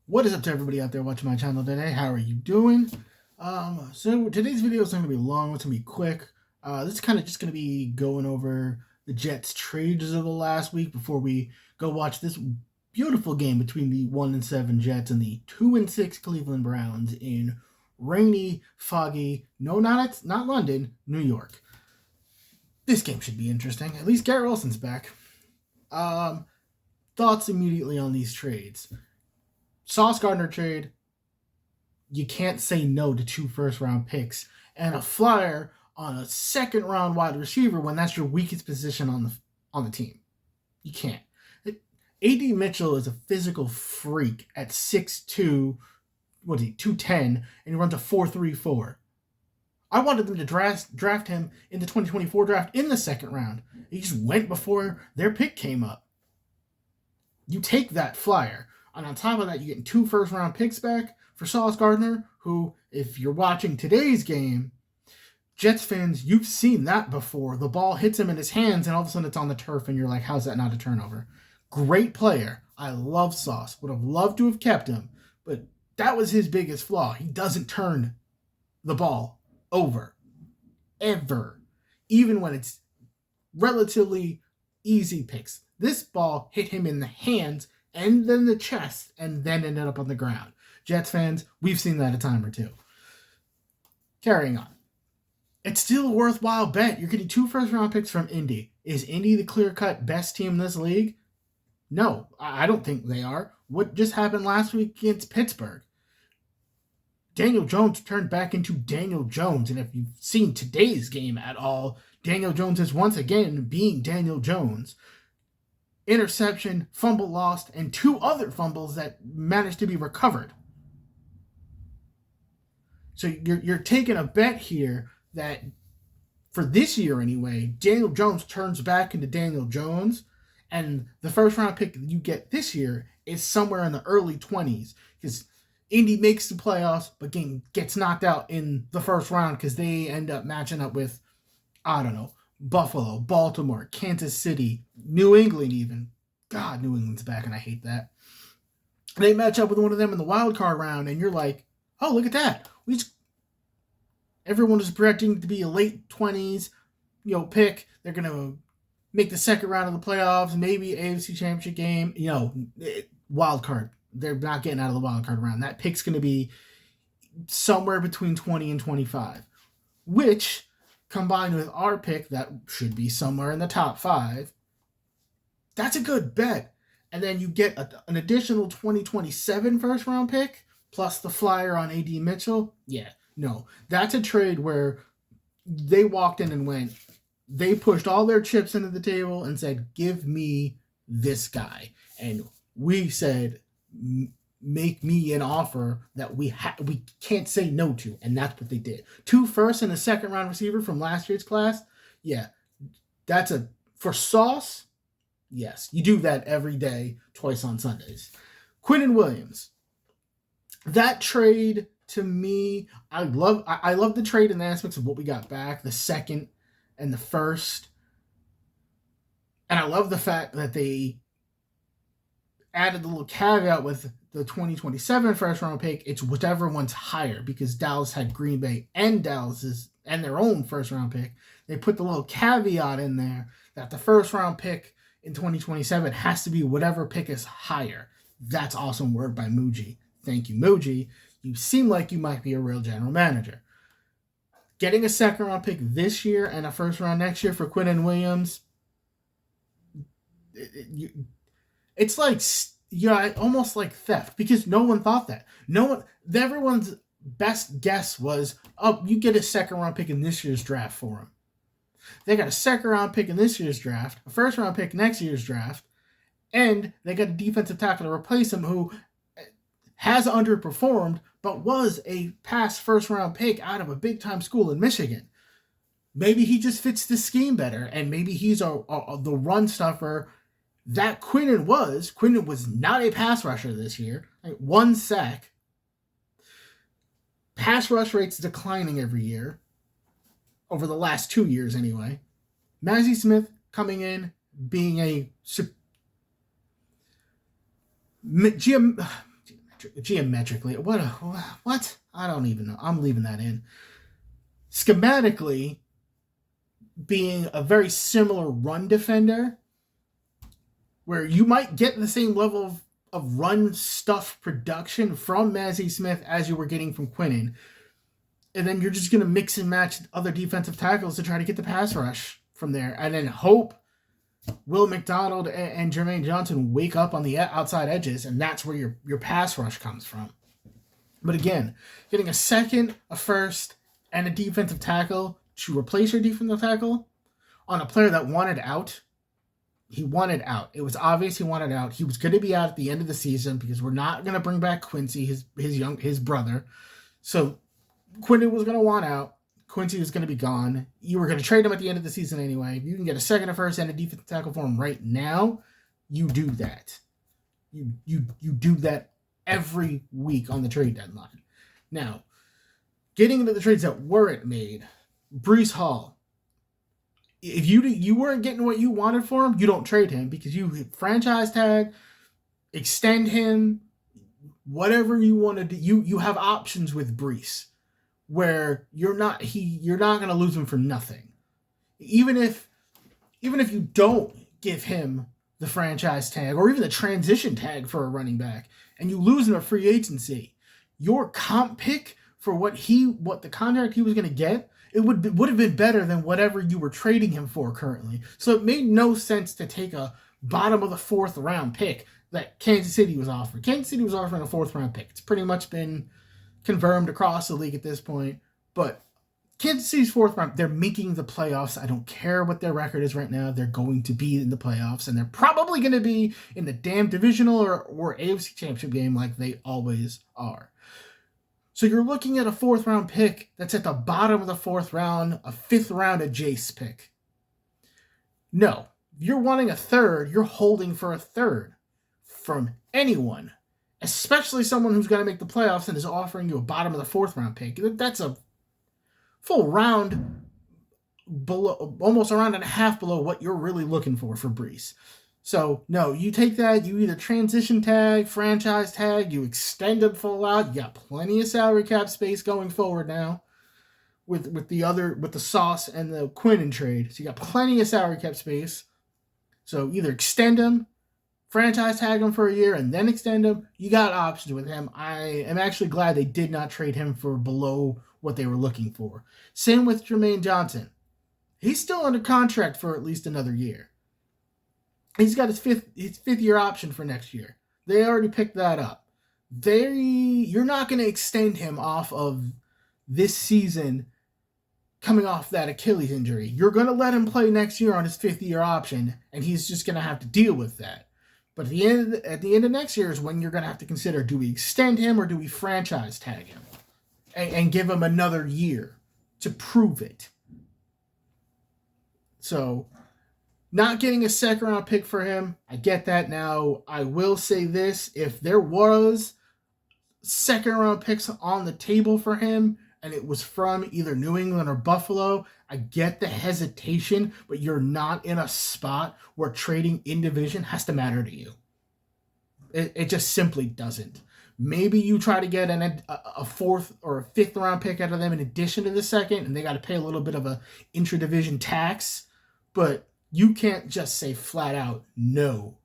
What is up to everybody out there watching my channel today? How are you doing? So today's video is not going to be long. It's going to be quick. This is kind of just going to be going over the Jets trades of the last week before we go watch this beautiful game between the 1-7 Jets and the 2-6 Cleveland Browns in rainy, foggy, not London, New York. This game should be interesting. At least Garrett Wilson's back. Thoughts immediately on these trades. Sauce Gardner trade, you can't say no to 2 first-round picks and a flyer on a second-round wide receiver when that's your weakest position on the team. You can't. A.D. Mitchell is a physical freak at 6'2", 210, and he runs a 4.34. I wanted them to draft him in the 2024 draft in the second round. He just went before their pick came up. You take that flyer. And on top of that, you're getting 2 first-round picks back for Sauce Gardner, who, if you're watching today's game, Jets fans, you've seen that before. The ball hits him in his hands, and all of a sudden it's on the turf, and you're like, how's that not a turnover? Great player. I love Sauce. Would have loved to have kept him, but that was his biggest flaw. He doesn't turn the ball over. Ever. Even when it's relatively easy picks. This ball hit him in the hands and then the chest, and then ended up on the ground. Jets fans, we've seen that a time or two. Carrying on. It's still a worthwhile bet. You're getting 2 first-round picks from Indy. Is Indy the clear-cut best team in this league? No, I don't think they are. What just happened last week against Pittsburgh? Daniel Jones turned back into Daniel Jones, and if you've seen today's game at all, Daniel Jones is once again being Daniel Jones. Interception, fumble lost, and 2 other fumbles that managed to be recovered. So you're taking a bet here that, for this year anyway, Daniel Jones turns back into Daniel Jones, and the first-round pick that you get this year is somewhere in the early 20s, because Indy makes the playoffs, but gets knocked out in the first round because they end up matching up with, I don't know, Buffalo, Baltimore, Kansas City, New England even. God, New England's back, and I hate that. They match up with one of them in the wild card round, and you're like, oh, look at that. Everyone is projecting to be a late 20s, pick. They're going to make the second round of the playoffs, maybe AFC Championship game. Wild card. They're not getting out of the wild card round. That pick's going to be somewhere between 20 and 25, which, combined with our pick, that should be somewhere in the top 5. That's a good bet. And then you get an additional 2027 first-round pick, plus the flyer on A.D. Mitchell. Yeah, no. That's a trade where they walked in and went, they pushed all their chips into the table and said, give me this guy. And we said, make me an offer that we can't say no to. And that's what they did. 2 first and a second-round receiver from last year's class. Yeah, for Sauce. Yes, you do that every day, twice on Sundays. Quinnen Williams. That trade, to me, I love the trade in the aspects of what we got back, the second and the first. And I love the fact that they added the little caveat with the 2027 first-round pick. It's whichever one's higher, because Dallas had Green Bay and their own first-round pick. They put the little caveat in there that the first-round pick in 2027 has to be whatever pick is higher. That's awesome work by Muji. Thank you, Muji. You seem like you might be a real general manager. Getting a second-round pick this year and a first-round next year for Quinnen Williams, it's like, almost like theft, because no one thought that. Everyone's best guess was, oh, you get a second-round pick in this year's draft for him. They got a second-round pick in this year's draft, a first-round pick next year's draft, and they got a defensive tackle to replace him who has underperformed, but was a past first-round pick out of a big-time school in Michigan. Maybe he just fits the scheme better, and maybe he's the run stuffer that Quinnen was. Quinnen was not a pass rusher this year. 1 sack. Pass rush rate's declining every year. Over the last 2 years, anyway. Mazi Smith coming in, being a geometrically, what? I don't even know. I'm leaving that in. Schematically, being a very similar run defender, where you might get the same level of run stuff production from Mazi Smith as you were getting from Quinnen. And then you're just going to mix and match other defensive tackles to try to get the pass rush from there. And then hope Will McDonald and Jermaine Johnson wake up on the outside edges, and that's where your pass rush comes from. But again, getting a second, a first, and a defensive tackle to replace your defensive tackle on a player that wanted out. He wanted out. It was obvious he wanted out. He was going to be out at the end of the season because we're not going to bring back Quincy, his brother. So Quinnen was going to want out. Quincy was going to be gone. You were going to trade him at the end of the season anyway. If you can get a second, a first, and a defensive tackle for him right now, you do that. You do that every week on the trade deadline. Now, getting into the trades that weren't made, Breece Hall. If you weren't getting what you wanted for him, you don't trade him because you franchise tag, extend him, whatever you want to do. You have options with Breece where you're not going to lose him for nothing. Even if you don't give him the franchise tag or even the transition tag for a running back and you lose him a free agency, your comp pick for what the contract he was going to get, it would have been better than whatever you were trading him for currently. So it made no sense to take a bottom of the 4th round pick that Kansas City was offering. Kansas City was offering a 4th round pick. It's pretty much been confirmed across the league at this point. But Kansas City's 4th round, they're making the playoffs. I don't care what their record is right now. They're going to be in the playoffs, and they're probably going to be in the damn divisional or AFC championship game like they always are. So you're looking at a 4th round pick that's at the bottom of the 4th round, a 5th round Jace pick. No, if you're wanting a 3rd, you're holding for a 3rd from anyone, especially someone who's going to make the playoffs and is offering you a bottom of the 4th round pick. That's a full round below, almost a round and a half below what you're really looking for Breece. So, no, you take that, you either transition tag, franchise tag, you extend it full out, you got plenty of salary cap space going forward now with the Sauce and the Quinnen trade. So you got plenty of salary cap space. So either extend him, franchise tag him for a year, and then extend him. You got options with him. I am actually glad they did not trade him for below what they were looking for. Same with Jermaine Johnson. He's still under contract for at least another year. He's got his fifth year option for next year. They already picked that up. You're not going to extend him off of this season coming off that Achilles injury. You're going to let him play next year on his 5th year option, and he's just going to have to deal with that. But at the end of next year is when you're going to have to consider, do we extend him or do we franchise tag him and give him another year to prove it? So, not getting a 2nd round pick for him, I get that. Now, I will say this, if there was 2nd round picks on the table for him, and it was from either New England or Buffalo, I get the hesitation, but you're not in a spot where trading in division has to matter to you. It just simply doesn't. Maybe you try to get a 4th or a 5th round pick out of them in addition to the 2nd, and they got to pay a little bit of a intra-division tax, but you can't just say flat out no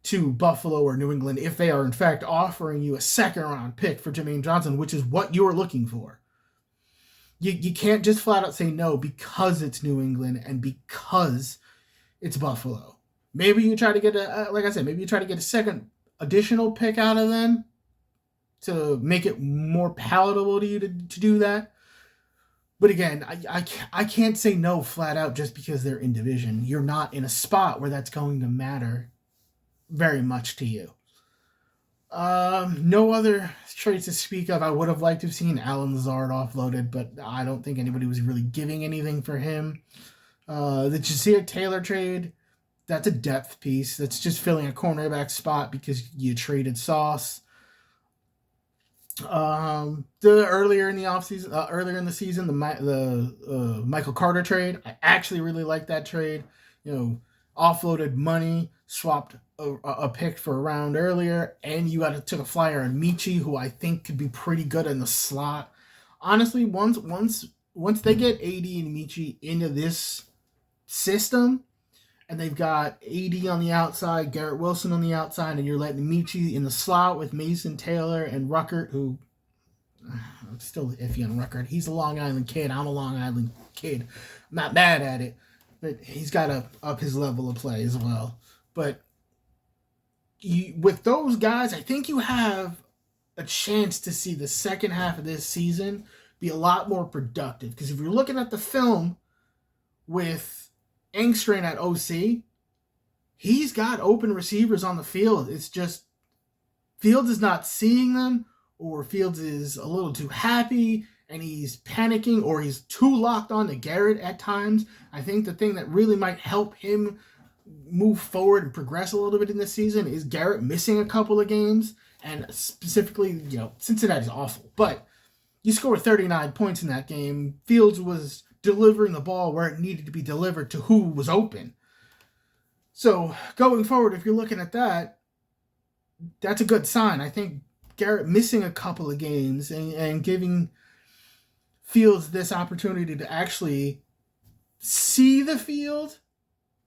to Buffalo or New England if they are in fact offering you a 2nd round pick for Jermaine Johnson, which is what you're looking for. You can't just flat out say no because it's New England and because it's Buffalo. Maybe you try to get like I said, maybe you try to get a 2nd additional pick out of them to make it more palatable to you to do that. But again, I can't say no flat out just because they're in division. You're not in a spot where that's going to matter very much to you. No other trades to speak of. I would have liked to have seen Alan Lazard offloaded, but I don't think anybody was really giving anything for him. The Jasir Taylor trade, that's a depth piece. That's just filling a cornerback spot because you traded Sauce. Earlier in the season, the Michael Carter trade, I actually really liked that trade. Offloaded money, swapped a pick for a round earlier, and you took a flyer on Michi, who I think could be pretty good in the slot. Honestly, once they get AD and Michi into this system, and they've got AD on the outside, Garrett Wilson on the outside, and you're letting Michi in the slot with Mason Taylor and Ruckert, who I'm still iffy on Ruckert. He's a Long Island kid. I'm a Long Island kid. I'm not mad at it, but he's got to up his level of play as well. But with those guys, I think you have a chance to see the second half of this season be a lot more productive. Because if you're looking at the film with Engstrand at OC, he's got open receivers on the field. It's just Fields is not seeing them, or Fields is a little too happy and he's panicking, or he's too locked on to Garrett at times. I think the thing that really might help him move forward and progress a little bit in this season is Garrett missing a couple of games. And specifically, Cincinnati's awful, but you scored 39 points in that game. Fields was delivering the ball where it needed to be delivered to who was open. So going forward, if you're looking at that, that's a good sign. I think Garrett missing a couple of games and giving Fields this opportunity to actually see the field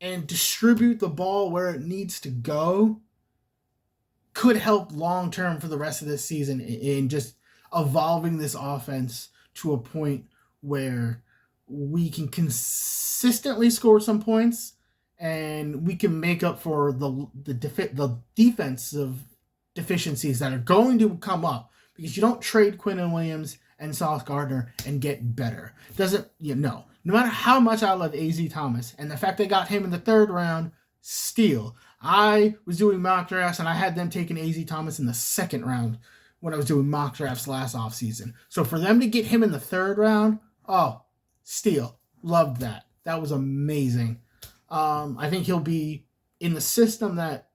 and distribute the ball where it needs to go could help long-term for the rest of this season in just evolving this offense to a point where we can consistently score some points and we can make up for the defensive deficiencies that are going to come up, because you don't trade Quinnen Williams and Sauce Gardner and get better. No matter how much I love AZ Thomas, and the fact they got him in the third round, steal. I was doing mock drafts and I had them taking AZ Thomas in the second round when I was doing mock drafts last offseason. So for them to get him in the third round, steal. Loved that. That was amazing. I think he'll be in the system that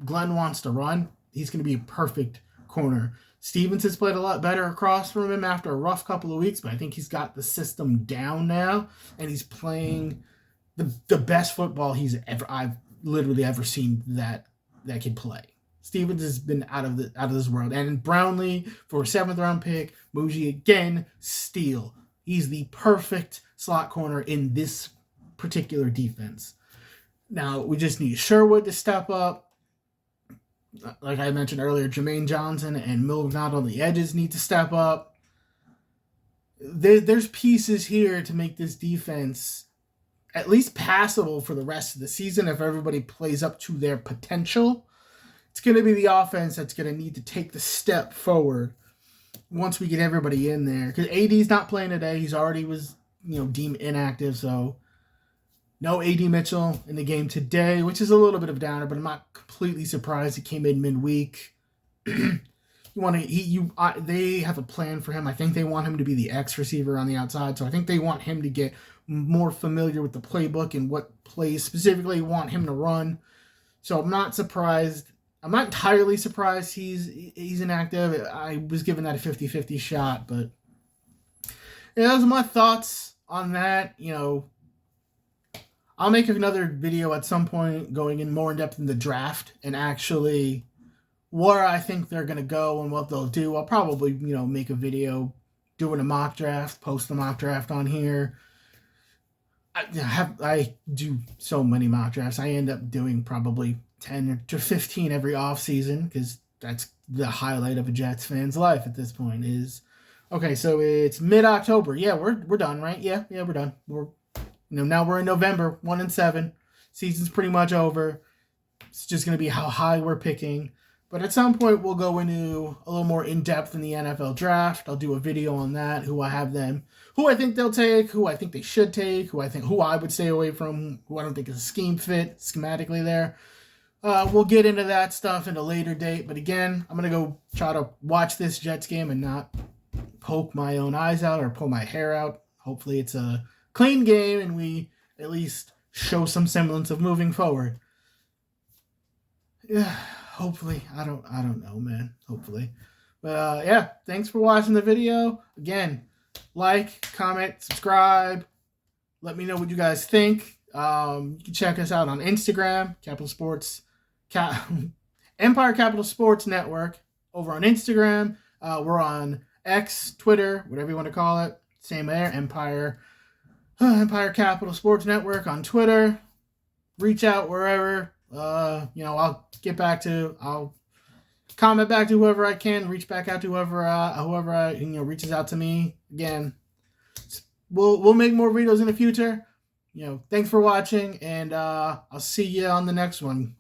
Glenn wants to run. He's going to be a perfect corner. Stevens has played a lot better across from him after a rough couple of weeks, but I think he's got the system down now, and he's playing the best football I've literally ever seen that kid play. Stevens has been out of this world. And Brownlee for a 7th round pick, Muji again, steal. He's the perfect slot corner in this particular defense. Now, we just need Sherwood to step up. Like I mentioned earlier, Jermaine Johnson and Milgnot on the edges need to step up. There's pieces here to make this defense at least passable for the rest of the season if everybody plays up to their potential. It's going to be the offense that's going to need to take the step forward once we get everybody in there. Because AD's not playing today. He's already was deemed inactive, so no AD Mitchell in the game today, which is a little bit of a downer, but I'm not completely surprised he came in midweek. They have a plan for him. I think they want him to be the X receiver on the outside, so I think they want him to get more familiar with the playbook and what plays specifically want him to run. So I'm not surprised. I'm not entirely surprised he's inactive. I was given that a 50-50 shot, but those are my thoughts on that. I'll make another video at some point going in more in depth in the draft and actually where I think they're going to go and what they'll do. I'll probably, make a video doing a mock draft, post the mock draft on here. I do so many mock drafts. I end up doing probably 10 to 15 every off season, because that's the highlight of a Jets fan's life at this point is, okay, so it's mid-October. Yeah, we're done, right? Yeah, we're done. Now we're in November, 1-7. Season's pretty much over. It's just going to be how high we're picking. But at some point, we'll go into a little more in-depth in the NFL draft. I'll do a video on that, who I think they'll take, who I think they should take, who I would stay away from, who I don't think is a scheme fit schematically there. We'll get into that stuff in a later date. But again, I'm going to go try to watch this Jets game and not poke my own eyes out or pull my hair out. Hopefully it's a clean game and we at least show some semblance of moving forward. Yeah, hopefully. I don't know, man. Hopefully. But thanks for watching the video. Again, like, comment, subscribe. Let me know what you guys think. You can check us out on Instagram, Capital Sports Empire Capital Sports Network over on Instagram. We're on X, Twitter, whatever you want to call it. Same there, Empire Capital Sports Network on Twitter. Reach out wherever. I'll comment back to whoever I can. Reach back out to whoever reaches out to me. Again, we'll make more videos in the future. Thanks for watching, and I'll see you on the next one.